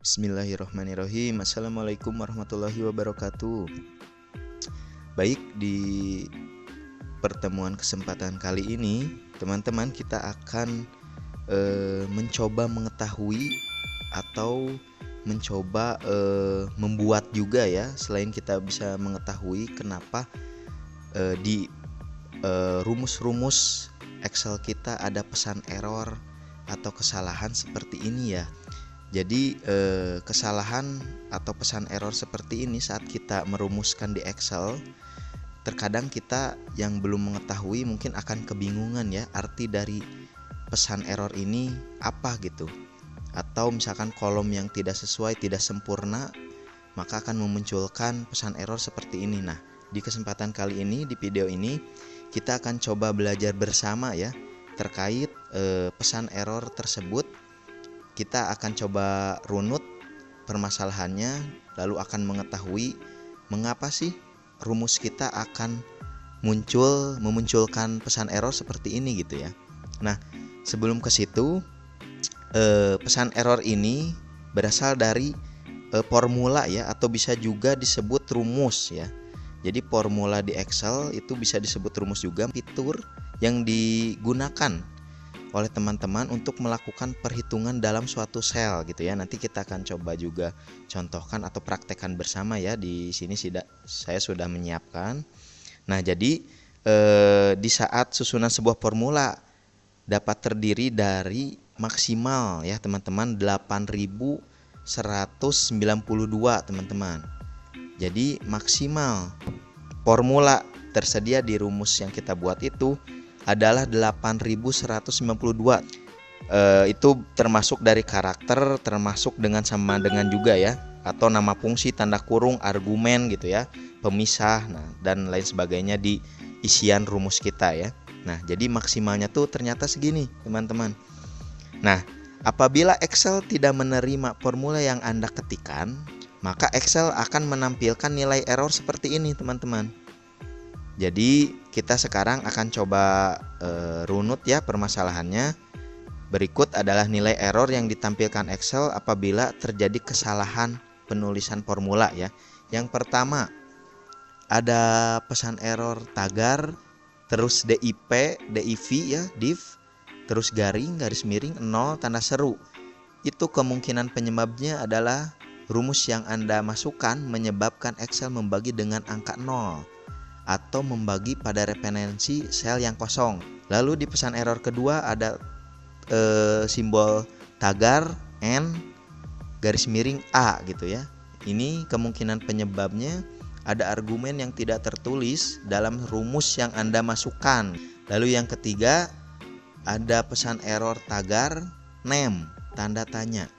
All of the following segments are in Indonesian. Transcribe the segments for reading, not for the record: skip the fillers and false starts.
Bismillahirrahmanirrahim. Assalamualaikum warahmatullahi wabarakatuh. Baik, di pertemuan kesempatan kali ini, teman-teman, kita akan mencoba mengetahui atau mencoba membuat juga ya. Selain kita bisa mengetahui kenapa di rumus-rumus Excel kita ada pesan error atau kesalahan seperti ini ya. Jadi kesalahan atau pesan error seperti ini saat kita merumuskan di Excel, terkadang kita yang belum mengetahui mungkin akan kebingungan ya, arti dari pesan error ini apa gitu. Atau misalkan kolom yang tidak sesuai, tidak sempurna, maka akan memunculkan pesan error seperti ini. Nah, di kesempatan kali ini, di video ini, kita akan coba belajar bersama ya terkait pesan error tersebut. Kita akan coba runut permasalahannya, lalu akan mengetahui mengapa sih rumus kita akan memunculkan pesan error seperti ini gitu ya. Nah, sebelum ke situ, pesan error ini berasal dari formula ya, atau bisa juga disebut rumus ya. Jadi formula di Excel itu bisa disebut rumus juga, fitur yang digunakan oleh teman-teman untuk melakukan perhitungan dalam suatu sel gitu ya. Nanti kita akan coba juga contohkan atau praktekkan bersama ya. Di sini saya sudah menyiapkan. Nah, jadi di saat susunan sebuah formula dapat terdiri dari maksimal ya teman-teman 8192 teman-teman. Jadi maksimal formula tersedia di rumus yang kita buat itu adalah 8192. Itu termasuk dari karakter, termasuk dengan sama dengan juga ya, atau nama fungsi, tanda kurung, argumen gitu ya, pemisah, nah, dan lain sebagainya di isian rumus kita ya. Nah, jadi maksimalnya tuh ternyata segini teman-teman. Nah, apabila Excel tidak menerima formula yang Anda ketikkan, maka Excel akan menampilkan nilai error seperti ini teman-teman. Jadi kita sekarang akan coba runut ya permasalahannya. Berikut adalah nilai error yang ditampilkan Excel apabila terjadi kesalahan penulisan formula ya. Yang pertama, ada pesan error tagar, terus DIP, DIV ya, div, terus garing, garis miring, 0, tanda seru. Itu kemungkinan penyebabnya adalah rumus yang Anda masukkan menyebabkan Excel membagi dengan angka 0 atau membagi pada referensi sel yang kosong. Lalu di pesan error kedua ada simbol tagar N garis miring A gitu ya. Ini kemungkinan penyebabnya ada argumen yang tidak tertulis dalam rumus yang Anda masukkan. Lalu yang ketiga ada pesan error tagar name tanda tanya.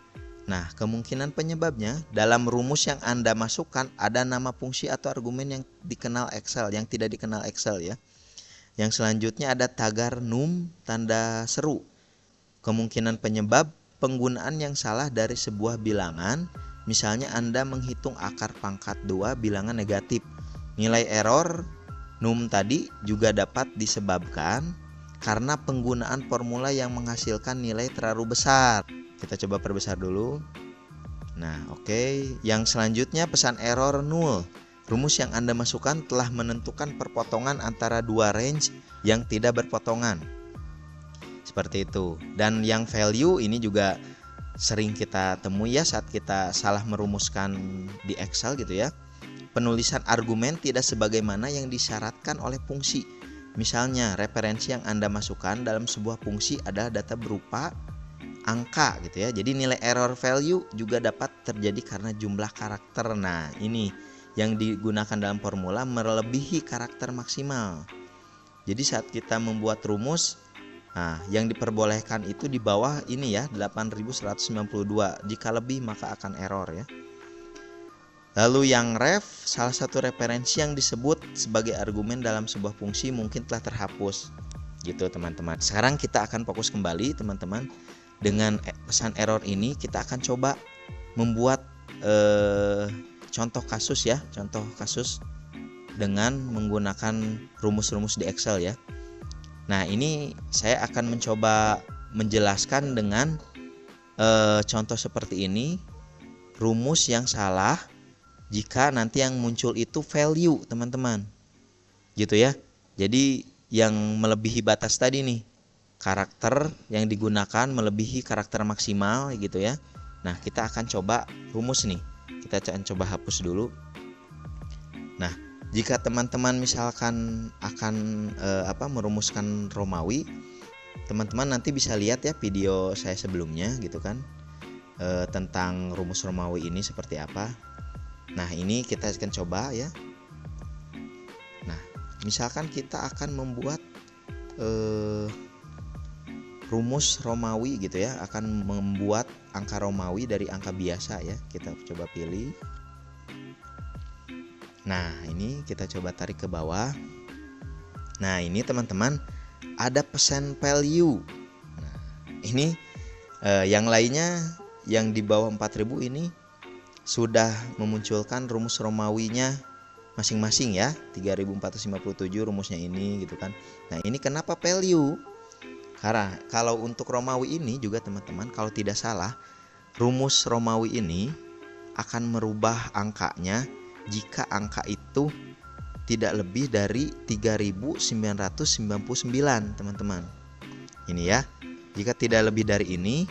Nah, kemungkinan penyebabnya dalam rumus yang Anda masukkan ada nama fungsi atau argumen yang dikenal Excel, yang tidak dikenal Excel ya. Yang selanjutnya ada tagar num tanda seru. Kemungkinan penyebab penggunaan yang salah dari sebuah bilangan, misalnya Anda menghitung akar pangkat 2 bilangan negatif. Nilai error num tadi juga dapat disebabkan karena penggunaan formula yang menghasilkan nilai terlalu besar. Kita coba perbesar dulu. Nah, oke. Yang selanjutnya pesan error null. Rumus yang Anda masukkan telah menentukan perpotongan antara dua range yang tidak berpotongan. Seperti itu. Dan yang value ini juga sering kita temui ya saat kita salah merumuskan di Excel gitu ya. Penulisan argumen tidak sebagaimana yang disyaratkan oleh fungsi. Misalnya, referensi yang Anda masukkan dalam sebuah fungsi adalah data berupa angka gitu ya. Jadi nilai error value juga dapat terjadi karena jumlah karakter. Nah, ini yang digunakan dalam formula melebihi karakter maksimal. Jadi saat kita membuat rumus, nah, yang diperbolehkan itu di bawah ini ya, 8192. Jika lebih maka akan error ya. Lalu yang ref, salah satu referensi yang disebut sebagai argumen dalam sebuah fungsi mungkin telah terhapus. Gitu teman-teman. Sekarang kita akan fokus kembali teman-teman. Dengan pesan error ini kita akan coba membuat contoh kasus ya, contoh kasus dengan menggunakan rumus-rumus di Excel ya. Nah, ini saya akan mencoba menjelaskan dengan contoh seperti ini. rumus yang salah jika nanti yang muncul itu value, teman-teman. Gitu ya. Jadi yang melebihi batas tadi nih, karakter yang digunakan melebihi karakter maksimal gitu ya. Nah, kita akan coba rumus nih. Kita akan coba hapus dulu. Nah, jika teman-teman misalkan akan merumuskan Romawi, teman-teman nanti bisa lihat ya video saya sebelumnya gitu kan, tentang rumus Romawi ini seperti apa. Nah, ini kita akan coba ya. Nah, misalkan kita akan membuat rumus Romawi gitu ya, akan membuat angka Romawi dari angka biasa ya. Kita coba pilih. Nah, ini kita coba tarik ke bawah. Nah, ini teman-teman ada percent value. Nah, ini yang lainnya yang di bawah 4000 ini sudah memunculkan rumus Romawinya masing-masing ya. 3457 rumusnya ini gitu kan. Nah, ini kenapa value? Karena kalau untuk Romawi ini juga teman-teman, kalau tidak salah, rumus Romawi ini akan merubah angkanya jika angka itu tidak lebih dari 3999, teman-teman. Ini ya. Jika tidak lebih dari ini,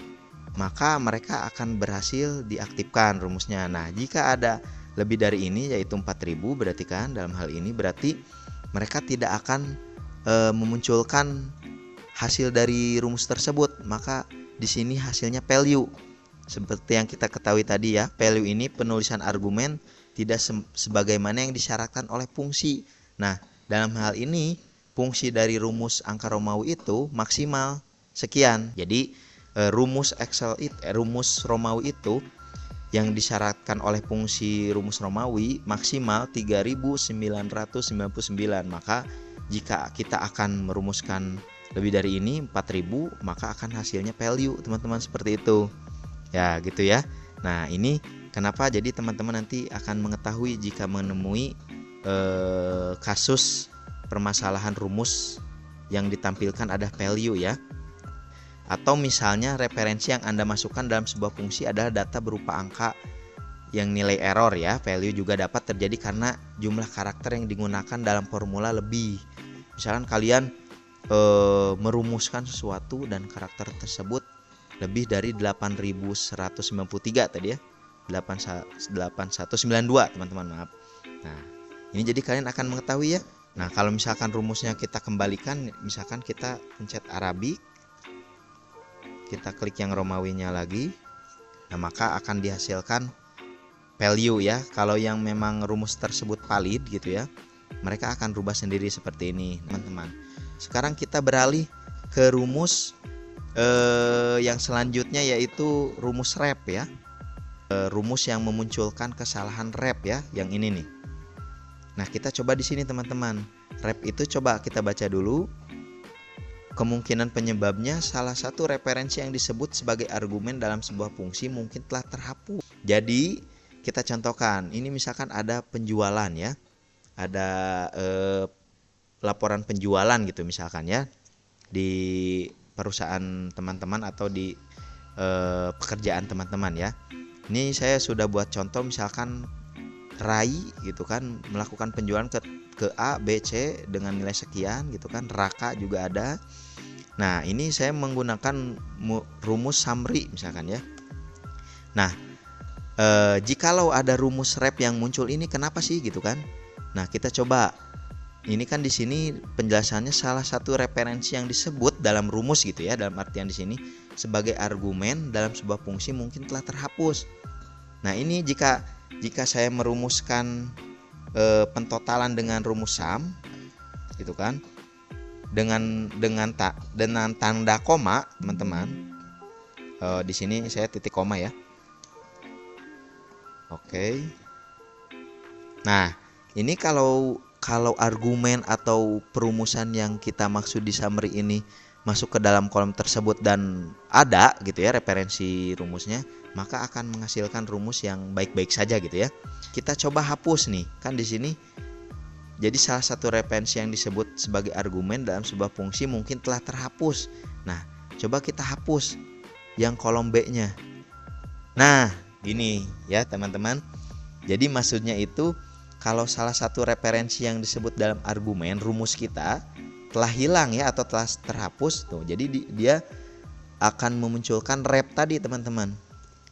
maka mereka akan berhasil diaktifkan rumusnya. Nah, jika ada lebih dari ini yaitu 4000, berarti kan dalam hal ini berarti mereka tidak akan memunculkan hasil dari rumus tersebut. Maka di sini hasilnya value. Seperti yang kita ketahui tadi ya, value ini penulisan argumen tidak sebagaimana yang disyaratkan oleh fungsi. Nah, dalam hal ini fungsi dari rumus angka Romawi itu maksimal sekian. Jadi rumus Romawi itu yang disyaratkan oleh fungsi rumus Romawi maksimal 3999. Maka jika kita akan merumuskan lebih dari ini 4000, maka akan hasilnya value, teman-teman, seperti itu. Ya, gitu ya. Nah, ini kenapa jadi teman-teman nanti akan mengetahui jika menemui kasus permasalahan rumus yang ditampilkan ada value ya. Atau misalnya referensi yang Anda masukkan dalam sebuah fungsi adalah data berupa angka yang nilai error ya. Value juga dapat terjadi karena jumlah karakter yang digunakan dalam formula lebih. Misalkan kalian merumuskan sesuatu dan karakter tersebut lebih dari 8193 tadi ya. 8192, teman-teman, maaf. Nah, ini jadi kalian akan mengetahui ya. Nah, kalau misalkan rumusnya kita kembalikan, misalkan kita pencet Arabic, kita klik yang Romawinya lagi, nah maka akan dihasilkan value ya. Kalau yang memang rumus tersebut valid gitu ya, mereka akan rubah sendiri seperti ini, teman-teman. Sekarang kita beralih ke rumus yang selanjutnya, yaitu rumus rep ya. Rumus yang memunculkan kesalahan rep ya, yang ini nih. Nah, kita coba di sini, teman-teman. Rep itu coba kita baca dulu. Kemungkinan penyebabnya salah satu referensi yang disebut sebagai argumen dalam sebuah fungsi mungkin telah terhapus. Jadi, kita contohkan. Ini misalkan ada penjualan ya. Ada laporan penjualan gitu misalkan ya, di perusahaan teman-teman atau di pekerjaan teman-teman ya. Ini saya sudah buat contoh, misalkan Rai gitu kan melakukan penjualan ke A, B, C dengan nilai sekian gitu kan. Raka juga ada. Nah, ini saya menggunakan rumus summary misalkan ya. Nah, jikalau ada rumus rep yang muncul ini, kenapa sih gitu kan? Nah, kita coba. Ini kan di sini penjelasannya salah satu referensi yang disebut dalam rumus gitu ya, dalam artian di sini sebagai argumen dalam sebuah fungsi mungkin telah terhapus. Nah, ini jika saya merumuskan pentotalan dengan rumus sum gitu kan, dengan tanda koma, teman-teman. Di sini saya titik koma ya. Oke. Nah, ini kalau argumen atau perumusan yang kita maksud di summary ini masuk ke dalam kolom tersebut dan ada gitu ya referensi rumusnya, maka akan menghasilkan rumus yang baik-baik saja gitu ya. Kita coba hapus nih. Kan di sini jadi salah satu referensi yang disebut sebagai argumen dalam sebuah fungsi mungkin telah terhapus. Nah, coba kita hapus yang kolom B-nya. Nah, Ini ya teman-teman. Jadi maksudnya itu kalau salah satu referensi yang disebut dalam argumen rumus kita telah hilang ya atau telah terhapus tuh. Jadi dia akan memunculkan rep tadi teman-teman.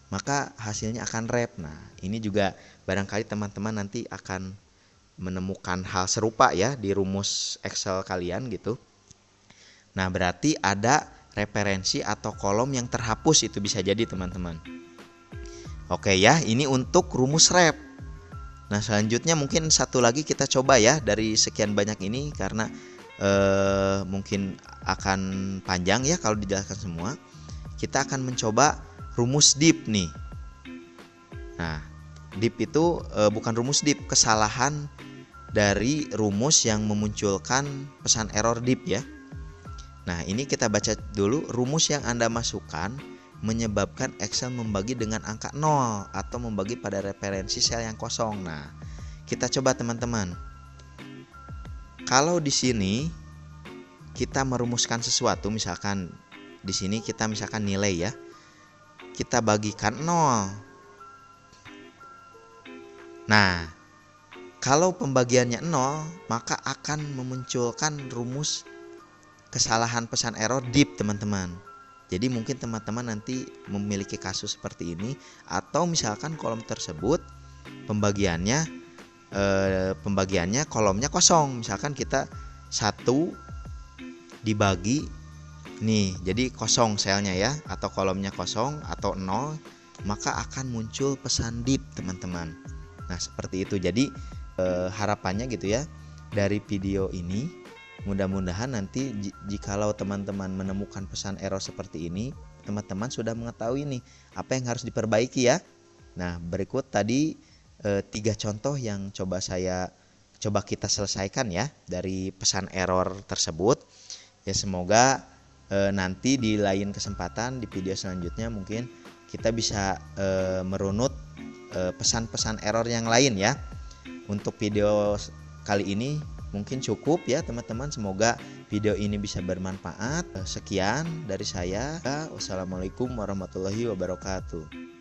Maka hasilnya akan rep. Nah, ini juga barangkali teman-teman nanti akan menemukan hal serupa ya di rumus Excel kalian gitu. Nah, berarti ada referensi atau kolom yang terhapus, itu bisa jadi teman-teman. Oke ya, ini untuk rumus rep. Nah, selanjutnya mungkin satu lagi kita coba ya dari sekian banyak ini karena mungkin akan panjang ya kalau dijelaskan semua. Kita akan mencoba rumus deep nih. Nah, deep itu bukan rumus deep, kesalahan dari rumus yang memunculkan pesan error deep ya. Nah, ini kita baca dulu. Rumus yang Anda masukkan menyebabkan Excel membagi dengan angka 0 atau membagi pada referensi sel yang kosong. Nah, kita coba teman-teman. Kalau di sini kita merumuskan sesuatu, misalkan di sini kita misalkan nilai ya. Kita bagikan 0. Nah, kalau pembagiannya 0, maka akan memunculkan rumus kesalahan pesan error deep teman-teman. Jadi mungkin teman-teman nanti memiliki kasus seperti ini, atau misalkan kolom tersebut pembagiannya kolomnya kosong. Misalkan kita 1 dibagi nih, jadi kosong selnya ya, atau kolomnya kosong atau 0, maka akan muncul pesan deep teman-teman. Nah, seperti itu. Jadi harapannya gitu ya dari video ini, mudah-mudahan nanti jikalau teman-teman menemukan pesan error seperti ini, teman-teman sudah mengetahui nih apa yang harus diperbaiki ya. Nah, berikut tadi 3 contoh yang coba kita selesaikan ya dari pesan error tersebut. Ya, semoga nanti di lain kesempatan di video selanjutnya mungkin kita bisa merunut pesan-pesan error yang lain ya. Untuk video kali ini mungkin cukup ya teman-teman. Semoga video ini bisa bermanfaat. Sekian dari saya. Wassalamualaikum warahmatullahi wabarakatuh.